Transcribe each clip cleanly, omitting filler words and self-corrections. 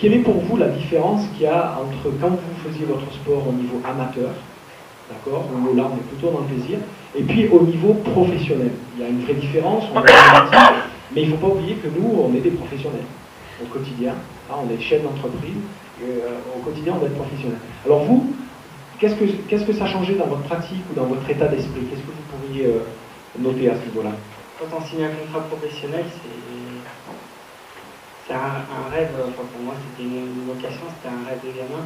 quelle est pour vous la différence qu'il y a entre quand vous faisiez votre sport au niveau amateur, d'accord, où là on est plutôt dans le plaisir, et puis au niveau professionnel? Il y a une vraie différence, on est mais il ne faut pas oublier que nous, on est des professionnels au quotidien, hein, on est chef d'entreprise, au quotidien on doit être professionnel. Alors vous, qu'est-ce que ça a changé dans votre pratique ou dans votre état d'esprit? Qu'est-ce que vous pourriez noter à ce niveau-là? Quand on signe un contrat professionnel, c'est un rêve, enfin pour moi c'était une vocation, c'était un rêve de gamin.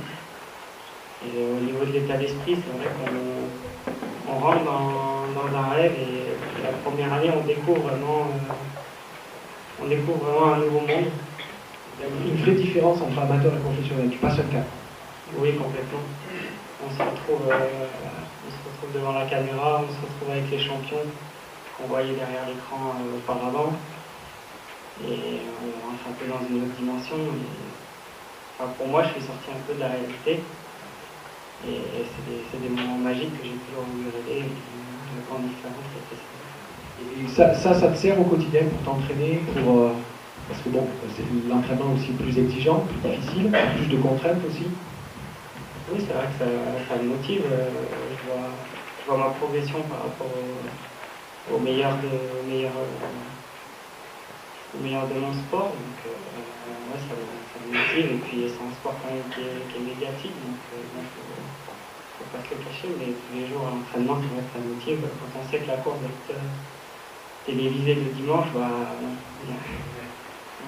Et au niveau de l'état d'esprit, c'est vrai qu'on rentre dans un rêve et la première année on découvre vraiment un nouveau monde. Il y a une vraie différence entre amateur et professionnel, tu passes un cap. Oui, complètement. On se retrouve devant la caméra, on se retrouve avec les champions qu'on voyait derrière l'écran auparavant. Et on rentre un peu dans une autre dimension. Enfin, pour moi, je suis sorti un peu de la réalité. Et c'est des moments magiques que j'ai toujours voulu rêver, de grandes différences. Et ça te sert au quotidien pour t'entraîner, parce que bon, c'est l'entraînement aussi plus exigeant, plus difficile, plus de contraintes aussi. Oui, c'est vrai que ça me motive. Je vois ma progression par rapport au meilleur de mon sport. Donc, ouais, ça me motive. Et puis, c'est un sport quand même qui est médiatique. Donc, faut pas se le cacher. Mais tous les jours, à l'entraînement, c'est vrai que ça me motive. Quand on sait que la course va être télévisée le dimanche, on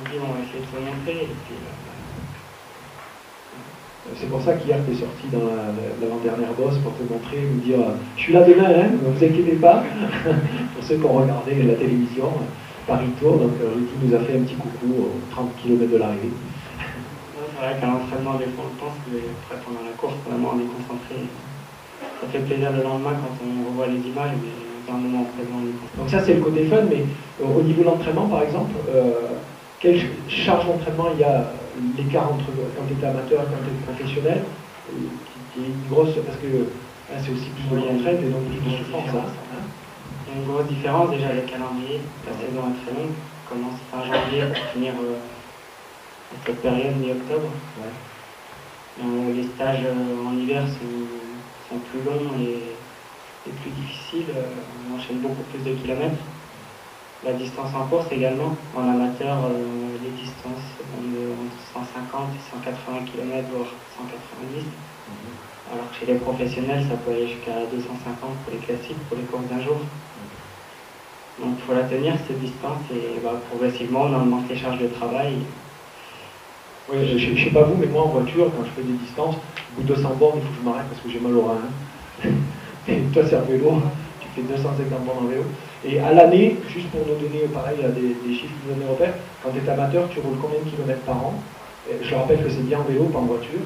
dit on va essayer de se montrer. Et puis, c'est pour ça qu'hier tu es sorti dans l'avant-dernière bosse pour te montrer, me dire je suis là demain, hein, ne vous inquiétez pas. Pour ceux qui ont regardé la télévision, Paris Tour, donc Rudy nous a fait un petit coucou aux 30 km de l'arrivée. C'est vrai qu'à l'entraînement, des fois on pense que après pendant la course, vraiment on est concentré. Ça fait plaisir le lendemain quand on revoit les images, mais dans le moment présent on est concentré. Donc ça c'est le côté fun, mais au niveau de l'entraînement par exemple, quelle charge d'entraînement il y a, l'écart entre quand tu es amateur et quand tu es professionnel, qui est une grosse, parce que c'est aussi plus de contraintes et donc plus de souffrance. Hein. Il y a une grosse différence déjà avec le calendrier. La saison est très longue, commence fin janvier pour finir cette période mi-octobre. Ouais. Les stages en hiver sont plus longs et plus difficiles. On enchaîne beaucoup plus de kilomètres. La distance en course également. En amateur, les distances entre 150 et 180 km, voire 190. Alors que chez les professionnels, ça peut aller jusqu'à 250 pour les classiques, pour les courses d'un jour. Donc il faut la tenir cette distance et progressivement on augmente les charges de travail. Oui, je ne sais pas vous, mais moi en voiture, quand je fais des distances, au bout de 200 bornes, il faut que je m'arrête parce que j'ai mal au rein. Et toi c'est en vélo, tu fais 250 bornes en vélo. Et à l'année, juste pour nous donner pareil des chiffres qui nous donnent des repères, quand tu es amateur, tu roules combien de kilomètres par an? Je rappelle que c'est bien en vélo, pas en voiture.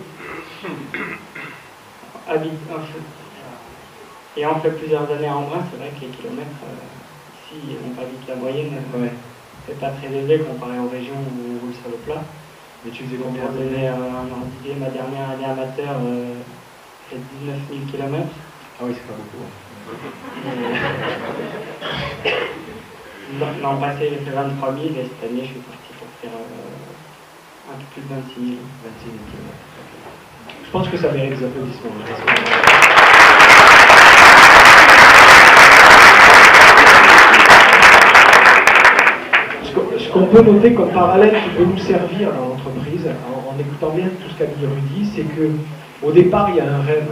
Et on fait plusieurs années en brun, c'est vrai que les kilomètres, ici, on pas vite la moyenne, c'est pas très élevé comparé aux régions où on roule sur le plat. Mais tu faisais combien Pour donner un ordre d'idée, ma dernière année amateur, c'est 19 000 km. Ah oui, c'est pas beaucoup. L'an passé, j'ai fait 23 000 et cette année, je suis parti pour faire un peu plus de 26 000. 26 000 km. Je pense que ça mérite des applaudissements. Ce qu'on peut noter comme parallèle qui peut nous servir dans l'entreprise, en écoutant bien tout ce qu'a dit Rudy, c'est qu'au départ, il y a un rêve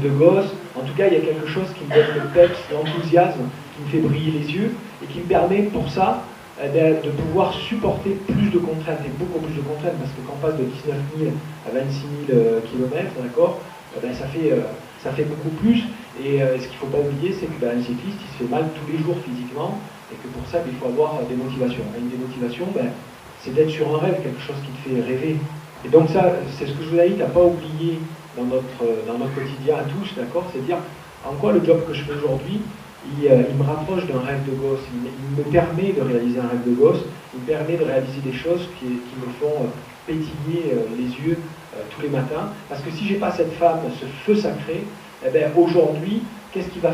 de gosse. En tout cas, il y a quelque chose qui me donne le peps, l'enthousiasme, qui me fait briller les yeux et qui me permet pour ça de pouvoir supporter plus de contraintes et beaucoup plus de contraintes, parce que quand on passe de 19 000 à 26 000 km, d'accord, ça fait beaucoup plus. Et ce qu'il ne faut pas oublier, c'est que un cycliste, il se fait mal tous les jours physiquement, et que pour ça, il faut avoir des motivations. Et une des motivations, c'est d'être sur un rêve, quelque chose qui te fait rêver. Et donc ça, c'est ce que je vous ai dit, tu n'as pas oublié dans notre quotidien à tous, d'accord, c'est dire en quoi le job que je fais aujourd'hui, il me rapproche d'un rêve de gosse, il me permet de réaliser un rêve de gosse, il me permet de réaliser des choses qui me font pétiller les yeux tous les matins, parce que si j'ai pas cette femme, ce feu sacré, aujourd'hui, qu'est-ce qui fera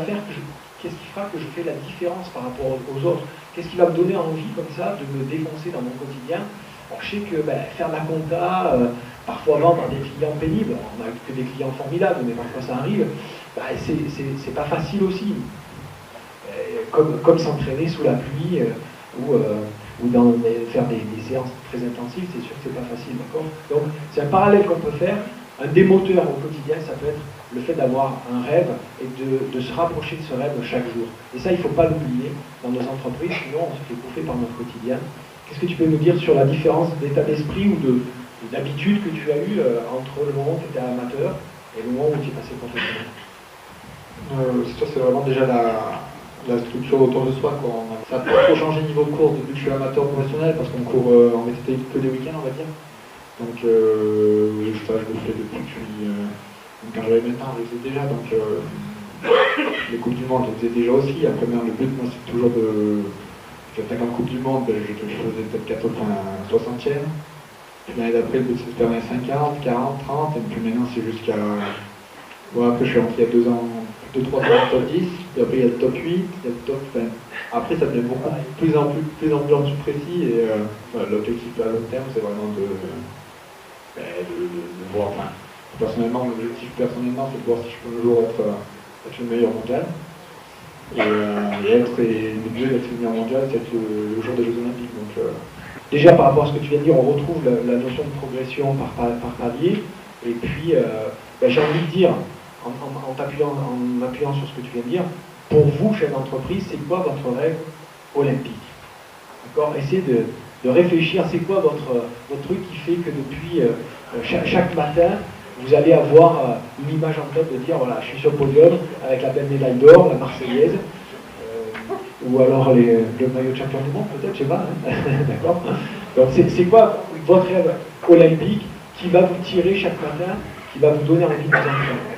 que je fais la différence par rapport aux autres? Qu'est-ce qui va me donner envie comme ça de me défoncer dans mon quotidien Alors, je sais que faire de la compta, parfois vendre à des clients pénibles, on n'a que des clients formidables, mais parfois ça arrive, c'est pas facile aussi. Comme s'entraîner sous la pluie ou faire des séances très intensives, c'est sûr que c'est pas facile, d'accord? Donc c'est un parallèle qu'on peut faire. Un démoteur au quotidien, ça peut être le fait d'avoir un rêve et de se rapprocher de ce rêve chaque jour. Et ça, il ne faut pas l'oublier dans nos entreprises, sinon on se fait bouffer par notre quotidien. Qu'est-ce que tu peux nous dire sur la différence d'état d'esprit ou d'habitude que tu as eu entre le moment où tu étais amateur et le moment où tu es passé professionnel? C'est sûr, c'est vraiment déjà la structure autour de soi, quoi. Ça n'a pas trop changé niveau cours depuis que je suis amateur professionnel, parce qu'on court en méthode que des week-ends, on va dire. Donc le stage, je le fais depuis que je suis... quand j'avais 20 ans, je le faisais déjà, donc les Coupes du Monde, je les faisais déjà aussi. Après, le but, moi, c'est toujours de... J'attaque en Coupe du Monde, je faisais peut-être 60e. Puis l'année d'après, le but, c'est de faire les 50, 40, 30, et puis maintenant, c'est jusqu'à... Bon, après, je suis rentré il y a 2 ans, 2-3 ans dans le top 10, puis après, il y a le top 8, il y a le top 20. Après, ça devient beaucoup plus en plus précis, et l'objectif à long terme, c'est vraiment de voir, personnellement, l'objectif personnellement, c'est de voir si je peux un jour être le meilleur mondial. Et l'objectif d'être le meilleur mondial, c'est être le jour des Jeux Olympiques. Donc, déjà, par rapport à ce que tu viens de dire, on retrouve la notion de progression par palier. Et puis, j'ai envie de dire, en m'appuyant sur ce que tu viens de dire, pour vous, chef d'entreprise, c'est quoi votre rêve olympique? D'accord? Essayez de réfléchir, c'est quoi votre truc qui fait que depuis chaque matin, vous allez avoir une image en tête de dire, voilà, je suis sur le podium avec la belle médaille d'or, la Marseillaise, ou alors le maillot de champion du monde, peut-être, je sais pas, hein. D'accord? Donc c'est quoi votre rêve olympique qui va vous tirer chaque matin, qui va vous donner envie de vous entraîner?